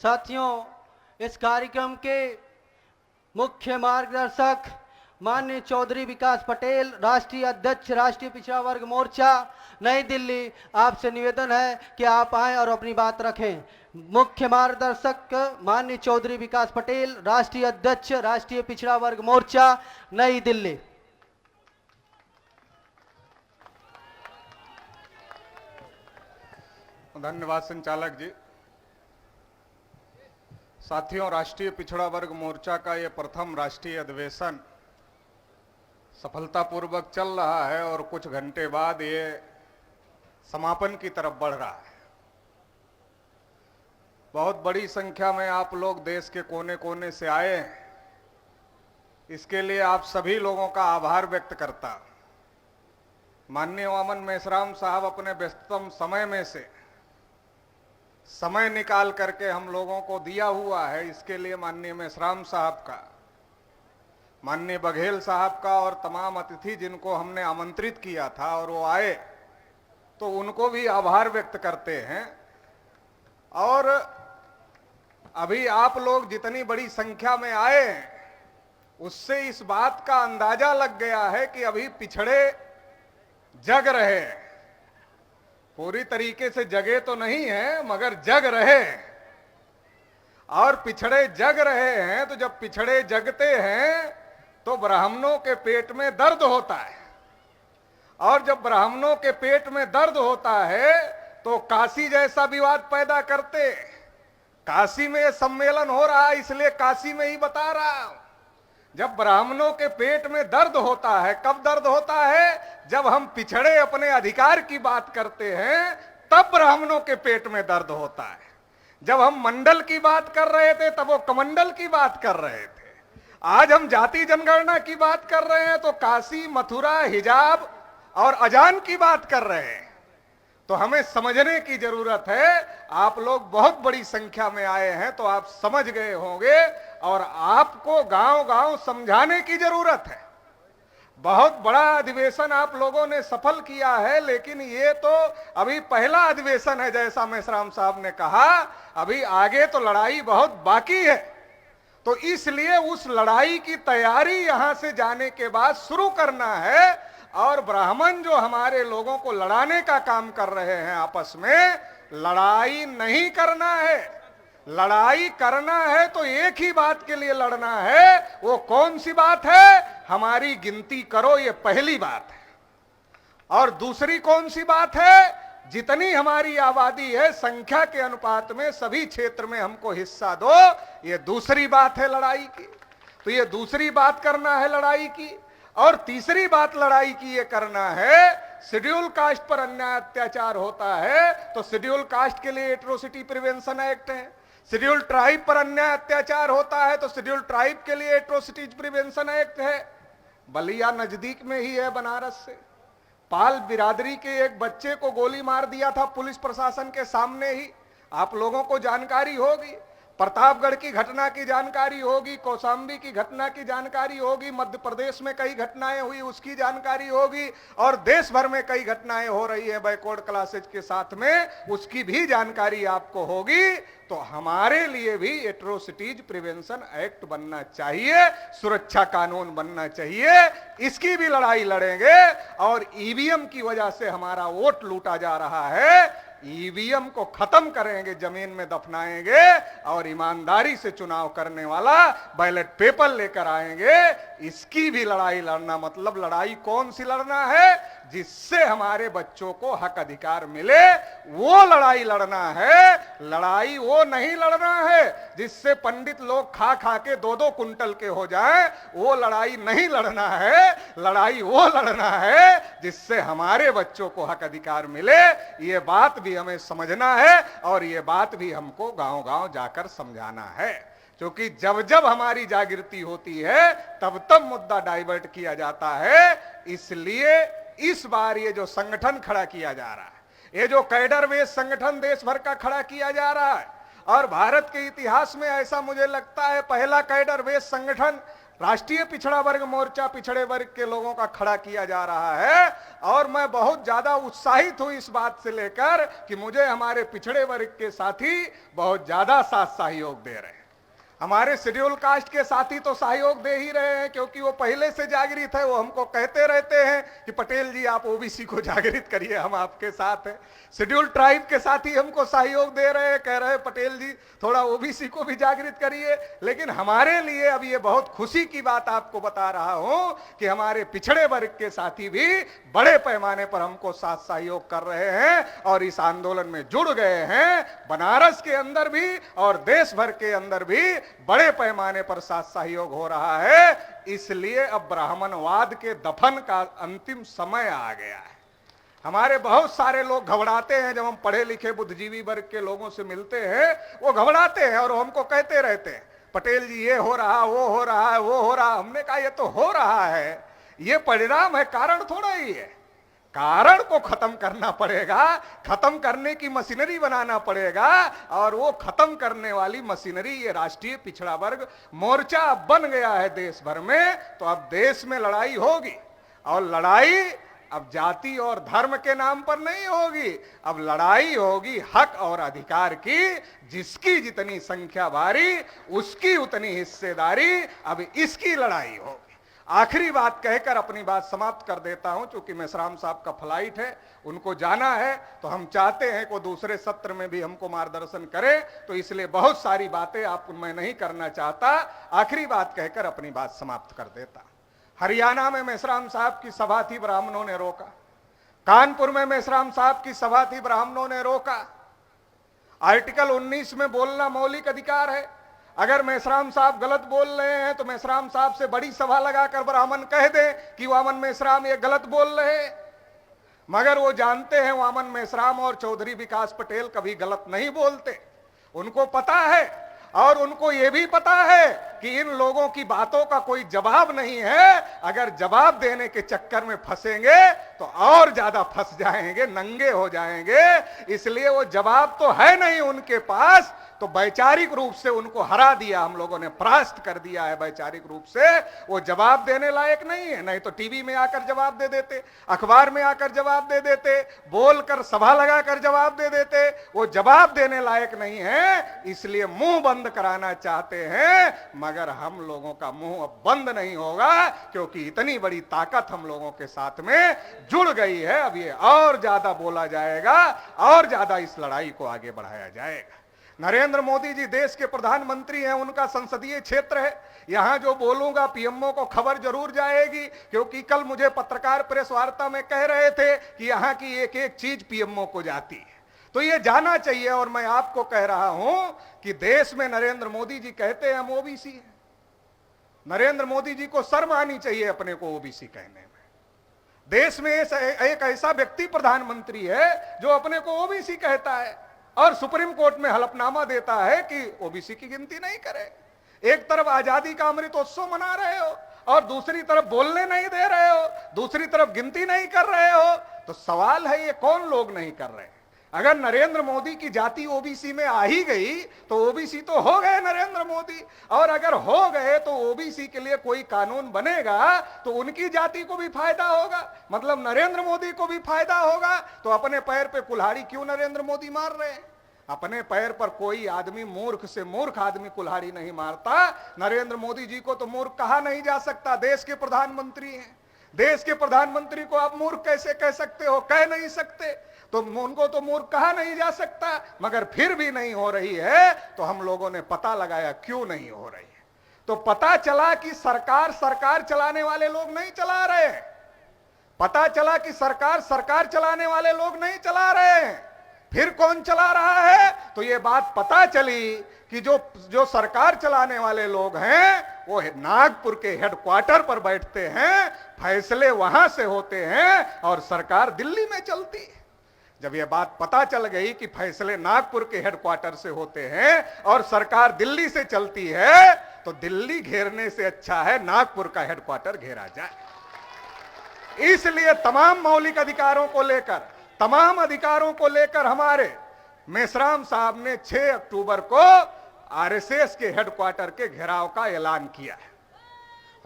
साथियों, इस कार्यक्रम के मुख्य मार्गदर्शक माननीय चौधरी विकास पटेल, राष्ट्रीय अध्यक्ष राष्ट्रीय पिछड़ा वर्ग मोर्चा नई दिल्ली, आपसे निवेदन है कि आप आएं और अपनी बात रखें। मुख्य मार्गदर्शक माननीय चौधरी विकास पटेल, राष्ट्रीय अध्यक्ष राष्ट्रीय पिछड़ा वर्ग मोर्चा नई दिल्ली। धन्यवाद संचालक जी। साथियों, राष्ट्रीय पिछड़ा वर्ग मोर्चा का ये प्रथम राष्ट्रीय अधिवेशन सफलतापूर्वक चल रहा है और कुछ घंटे बाद ये समापन की तरफ बढ़ रहा है। बहुत बड़ी संख्या में आप लोग देश के कोने कोने से आए हैं, इसके लिए आप सभी लोगों का आभार व्यक्त करता। माननीय वामन मेश्राम साहब अपने व्यस्ततम समय में से समय निकाल करके हम लोगों को दिया हुआ है, इसके लिए माननीय मेश्राम साहब का, माननीय बघेल साहब का और तमाम अतिथि जिनको हमने आमंत्रित किया था और वो आए, तो उनको भी आभार व्यक्त करते हैं। और अभी आप लोग जितनी बड़ी संख्या में आए हैं, उससे इस बात का अंदाजा लग गया है कि अभी पिछड़े जग रहे हैं। पूरी तरीके से जगे तो नहीं है, मगर जग रहे हैं। और पिछड़े जग रहे हैं, तो जब पिछड़े जगते हैं तो ब्राह्मणों के पेट में दर्द होता है, और जब ब्राह्मणों के पेट में दर्द होता है तो काशी जैसा विवाद पैदा करते। काशी में यह सम्मेलन हो रहा है, इसलिए काशी में ही बता रहा हूं। जब ब्राह्मणों के पेट में दर्द होता है, कब दर्द होता है? जब हम पिछड़े अपने अधिकार की बात करते हैं, तब ब्राह्मणों के पेट में दर्द होता है। जब हम मंडल की बात कर रहे थे, तब वो कमंडल की बात कर रहे थे। आज हम जाति जनगणना की बात कर रहे हैं, तो काशी, मथुरा, हिजाब और अजान की बात कर रहे हैं। तो हमें समझने की जरूरत है। आप लोग बहुत बड़ी संख्या में आए हैं, तो आप समझ गए होंगे, और आपको गांव-गांव समझाने की जरूरत है। बहुत बड़ा अधिवेशन आप लोगों ने सफल किया है, लेकिन ये तो अभी पहला अधिवेशन है। जैसा मेश्राम साहब ने कहा, अभी आगे तो लड़ाई बहुत बाकी है। तो इसलिए उस लड़ाई की तैयारी यहां से जाने के बाद शुरू करना है। और ब्राह्मण जो हमारे लोगों को लड़ाने का काम कर रहे हैं, आपस में लड़ाई नहीं करना है। लड़ाई करना है तो एक ही बात के लिए लड़ना है। वो कौन सी बात है? हमारी गिनती करो, ये पहली बात है। और दूसरी कौन सी बात है? जितनी हमारी आबादी है, संख्या के अनुपात में सभी क्षेत्र में हमको हिस्सा दो, ये दूसरी बात है लड़ाई की। तो ये दूसरी बात करना है लड़ाई की। और तीसरी बात लड़ाई की ये करना है, शेड्यूल कास्ट पर अन्याय अत्याचार होता है तो शेड्यूल कास्ट के लिए एट्रोसिटी प्रिवेंशन एक्ट है। शेड्यूल ट्राइब पर अन्याय अत्याचार होता है तो शेड्यूल ट्राइब के लिए एट्रोसिटीज प्रिवेंशन एक्ट है। बलिया नजदीक में ही है, बनारस से। पाल बिरादरी के एक बच्चे को गोली मार दिया था पुलिस प्रशासन के सामने ही, आप लोगों को जानकारी होगी। प्रतापगढ़ की घटना की जानकारी होगी, कौशाम्बी की घटना की जानकारी होगी, मध्य प्रदेश में कई घटनाएं हुई उसकी जानकारी होगी, और देश भर में कई घटनाएं हो रही है बैकवर्ड क्लासेज के साथ में, उसकी भी जानकारी आपको होगी। तो हमारे लिए भी एट्रोसिटीज प्रिवेंशन एक्ट बनना चाहिए, सुरक्षा कानून बनना चाहिए। इसकी भी लड़ाई लड़ेंगे। और ईवीएम की वजह से हमारा वोट लूटा जा रहा है, ईवीएम को खत्म करेंगे, जमीन में दफनाएंगे और ईमानदारी से चुनाव करने वाला बैलेट पेपर लेकर आएंगे। इसकी भी लड़ाई लड़ना, मतलब लड़ाई कौन सी लड़ना है? जिससे हमारे बच्चों को हक अधिकार मिले, वो लड़ाई लड़ना है। लड़ाई वो नहीं लड़ना है जिससे पंडित लोग खा खा के 2-2 कुंटल के हो जाएं, वो लड़ाई नहीं लड़ना है। लड़ाई वो लड़ना है जिससे हमारे बच्चों को हक अधिकार मिले। ये बात भी हमें समझना है और ये बात भी हमको गांव-गांव जाकर समझाना है, क्योंकि जब जब हमारी जागृति होती है तब तब मुद्दा डाइवर्ट किया जाता है। इसलिए इस बार ये जो संगठन खड़ा किया जा रहा है, ये जो कैडर बेस संगठन देश भर का खड़ा किया जा रहा है, और भारत के इतिहास में ऐसा मुझे लगता है पहला कैडर बेस संगठन राष्ट्रीय पिछड़ा वर्ग मोर्चा पिछड़े वर्ग के लोगों का खड़ा किया जा रहा है। और मैं बहुत ज्यादा उत्साहित हूं इस बात से लेकर कि मुझे हमारे पिछड़े वर्ग के साथी बहुत ज्यादा साथ सहयोग दे रहे हैं। हमारे शेड्यूल कास्ट के साथी तो सहयोग दे ही रहे हैं, क्योंकि वो पहले से जागृत है। वो हमको कहते रहते हैं कि पटेल जी आप ओबीसी को जागृत करिए, हम आपके साथ हैं। शेड्यूल ट्राइब के साथी हमको सहयोग दे रहे हैं, कह रहे हैं पटेल जी थोड़ा ओबीसी को भी जागृत करिए। लेकिन हमारे लिए अब ये बहुत खुशी की बात आपको बता रहा हूं कि हमारे पिछड़े वर्ग के साथी भी बड़े पैमाने पर हमको साथ सहयोग कर रहे हैं और इस आंदोलन में जुड़ गए हैं। बनारस के अंदर भी और देश भर के अंदर भी बड़े पैमाने पर साथ सहयोग हो रहा है। इसलिए अब ब्राह्मणवाद के दफन का अंतिम समय आ गया है। हमारे बहुत सारे लोग घबराते हैं जब हम पढ़े लिखे बुद्धिजीवी वर्ग के लोगों से मिलते हैं, वो घबराते हैं और हमको कहते रहते हैं पटेल जी ये हो रहा, वो हो रहा है, वो हो रहा। हमने कहा ये तो हो रहा है, ये परिणाम है, कारण थोड़ा ही है। कारण को खत्म करना पड़ेगा, खत्म करने की मशीनरी बनाना पड़ेगा। और वो खत्म करने वाली मशीनरी ये राष्ट्रीय पिछड़ा वर्ग मोर्चा अब बन गया है देश भर में। तो अब देश में लड़ाई होगी, और लड़ाई अब जाति और धर्म के नाम पर नहीं होगी। अब लड़ाई होगी हक और अधिकार की। जिसकी जितनी संख्या भारी उसकी उतनी हिस्सेदारी। अब इसकी लड़ाई होगी। आखिरी बात कहकर अपनी बात समाप्त कर देता हूं, क्योंकि मेश्राम साहब का फ्लाइट है, उनको जाना है। तो हम चाहते हैं कि दूसरे सत्र में भी हमको मार्गदर्शन करे, तो इसलिए बहुत सारी बातें आपको मैं नहीं करना चाहता। आखिरी बात कहकर अपनी बात समाप्त कर देता। हरियाणा में मेश्राम साहब की सभा थी, ब्राह्मणों ने रोका। कानपुर में मेश्राम साहब की सभा थी, ब्राह्मणों ने रोका। आर्टिकल 19 में बोलना मौलिक अधिकार है। अगर मेश्राम साहब गलत बोल रहे हैं तो मेश्राम साहब से बड़ी सभा लगाकर ब्राह्मण कह दे कि वामन मेश्राम ये गलत बोल रहे हैं। मगर वो जानते हैं वामन मेश्राम और चौधरी विकास पटेल कभी गलत नहीं बोलते। उनको पता है, और उनको ये भी पता है कि इन लोगों की बातों का कोई जवाब नहीं है। अगर जवाब देने के चक्कर में फंसेंगे तो और ज्यादा फंस जाएंगे, नंगे हो जाएंगे। इसलिए वो जवाब तो है नहीं उनके पास, तो वैचारिक रूप से उनको हरा दिया हम लोगों ने, परास्त कर दिया है वैचारिक रूप से। वो जवाब देने लायक नहीं है। नहीं तो टीवी में आकर जवाब दे देते, अखबार में आकर जवाब दे देते, बोलकर सभा लगाकर जवाब दे देते। वो जवाब देने लायक नहीं है, इसलिए मुंह बंद कराना चाहते हैं। मगर हम लोगों का मुंह अब बंद नहीं होगा, क्योंकि इतनी बड़ी ताकत हम लोगों के साथ में जुड़ गई है। अब ये और ज्यादा बोला जाएगा, और ज्यादा इस लड़ाई को आगे बढ़ाया जाएगा। नरेंद्र मोदी जी देश के प्रधानमंत्री हैं, उनका संसदीय क्षेत्र है। यहां जो बोलूंगा पीएमओ को खबर जरूर जाएगी, क्योंकि कल मुझे पत्रकार प्रेस वार्ता में कह रहे थे कि यहां की एक एक चीज पीएमओ को जाती है। तो ये जाना चाहिए। और मैं आपको कह रहा हूं कि देश में नरेंद्र मोदी जी कहते हैं हम ओबीसी हैं। नरेंद्र मोदी जी को शर्म आनी चाहिए अपने को ओबीसी कहने में। देश में एक ऐसा व्यक्ति प्रधानमंत्री है जो अपने को ओबीसी कहता है, और सुप्रीम कोर्ट में हलफनामा देता है कि ओबीसी की गिनती नहीं करे। एक तरफ आजादी का अमृतोत्सव मना रहे हो, और दूसरी तरफ बोलने नहीं दे रहे हो, दूसरी तरफ गिनती नहीं कर रहे हो। तो सवाल है ये कौन लोग नहीं कर रहे? अगर नरेंद्र मोदी की जाति ओबीसी में आ ही गई तो ओबीसी तो हो गए नरेंद्र मोदी। और अगर हो गए तो ओबीसी के लिए कोई कानून बनेगा तो उनकी जाति को भी फायदा होगा, मतलब नरेंद्र मोदी को भी फायदा होगा। तो अपने पैर पे कुल्हाड़ी क्यों नरेंद्र मोदी मार रहे हैं? अपने पैर पर कोई आदमी, मूर्ख से मूर्ख आदमी कुल्हाड़ी नहीं मारता। नरेंद्र मोदी जी को तो मूर्ख कहा नहीं जा सकता, देश के प्रधानमंत्री हैं। देश के प्रधानमंत्री को आप मूर्ख कैसे कह सकते हो? कह नहीं सकते। तो उनको तो मूर्ख कहा नहीं जा सकता। मगर फिर भी नहीं हो रही है, तो हम लोगों ने पता लगाया क्यों नहीं हो रही है। तो पता चला कि सरकार चलाने वाले लोग नहीं चला रहे हैं। पता चला कि सरकार चलाने वाले लोग नहीं चला रहे हैं। फिर कौन चला रहा है? तो ये बात पता चली कि जो सरकार चलाने वाले लोग हैं वो नागपुर के हेडक्वार्टर पर बैठते हैं, फैसले वहां से होते हैं और सरकार दिल्ली में चलती है। जब यह बात पता चल गई कि फैसले नागपुर के हेडक्वार्टर से होते हैं और सरकार दिल्ली gruppo से चलती है, तो दिल्ली घेरने से अच्छा है नागपुर का हेडक्वार्टर घेरा जाए। इसलिए तमाम मौलिक अधिकारों को लेकर हमारे मेश्राम साहब ने 6 अक्टूबर को आरएसएस के हेडक्वार्टर के घेराव का ऐलान किया है।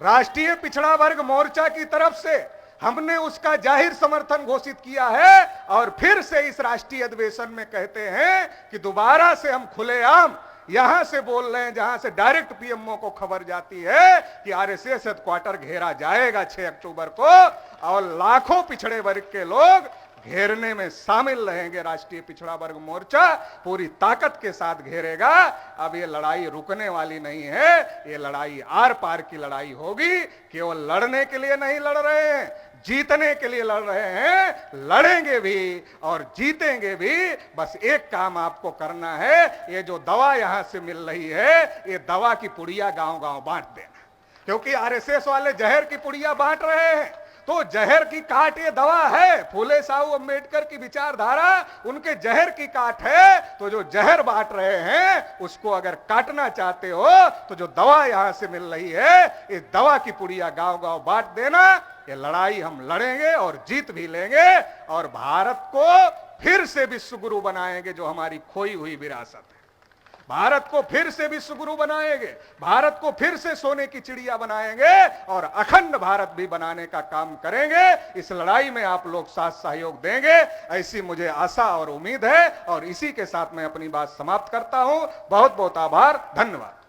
राष्ट्रीय पिछड़ा वर्ग मोर्चा की तरफ से हमने उसका जाहिर समर्थन घोषित किया है और फिर से इस राष्ट्रीय अधिवेशन में कहते हैं कि दोबारा से हम खुलेआम यहां से बोल रहे हैं, जहां से डायरेक्ट पीएमओ को खबर जाती है कि आरएसएस हेडक्वार्टर घेरा जाएगा 6 अक्टूबर को और लाखों पिछड़े वर्ग के लोग घेरने में शामिल रहेंगे। राष्ट्रीय पिछड़ा वर्ग मोर्चा पूरी ताकत के साथ घेरेगा। अब ये लड़ाई रुकने वाली नहीं है, ये लड़ाई आर पार की लड़ाई होगी। केवल लड़ने के लिए नहीं लड़ रहे हैं, जीतने के लिए लड़ रहे हैं, लड़ेंगे भी और जीतेंगे भी। बस एक काम आपको करना है, ये जो दवा यहां से मिल रही है, ये दवा की पुड़िया गांव-गांव बांट देना, क्योंकि आरएसएस वाले जहर की पुड़िया बांट रहे हैं। तो जहर की काट ये दवा है। फूले साहू अम्बेडकर की विचारधारा उनके जहर की काट है। तो जो जहर बांट रहे हैं उसको अगर काटना चाहते हो तो जो दवा यहां से मिल रही है, इस दवा की पुड़िया गांव-गांव बांट देना। ये लड़ाई हम लड़ेंगे और जीत भी लेंगे और भारत को फिर से विश्व गुरु बनाएंगे, जो हमारी खोई हुई विरासत है। भारत को फिर से विश्व गुरु बनाएंगे, भारत को फिर से सोने की चिड़िया बनाएंगे और अखंड भारत भी बनाने का काम करेंगे। इस लड़ाई में आप लोग साथ सहयोग देंगे, ऐसी मुझे आशा और उम्मीद है। और इसी के साथ मैं अपनी बात समाप्त करता हूं। बहुत बहुत आभार, धन्यवाद।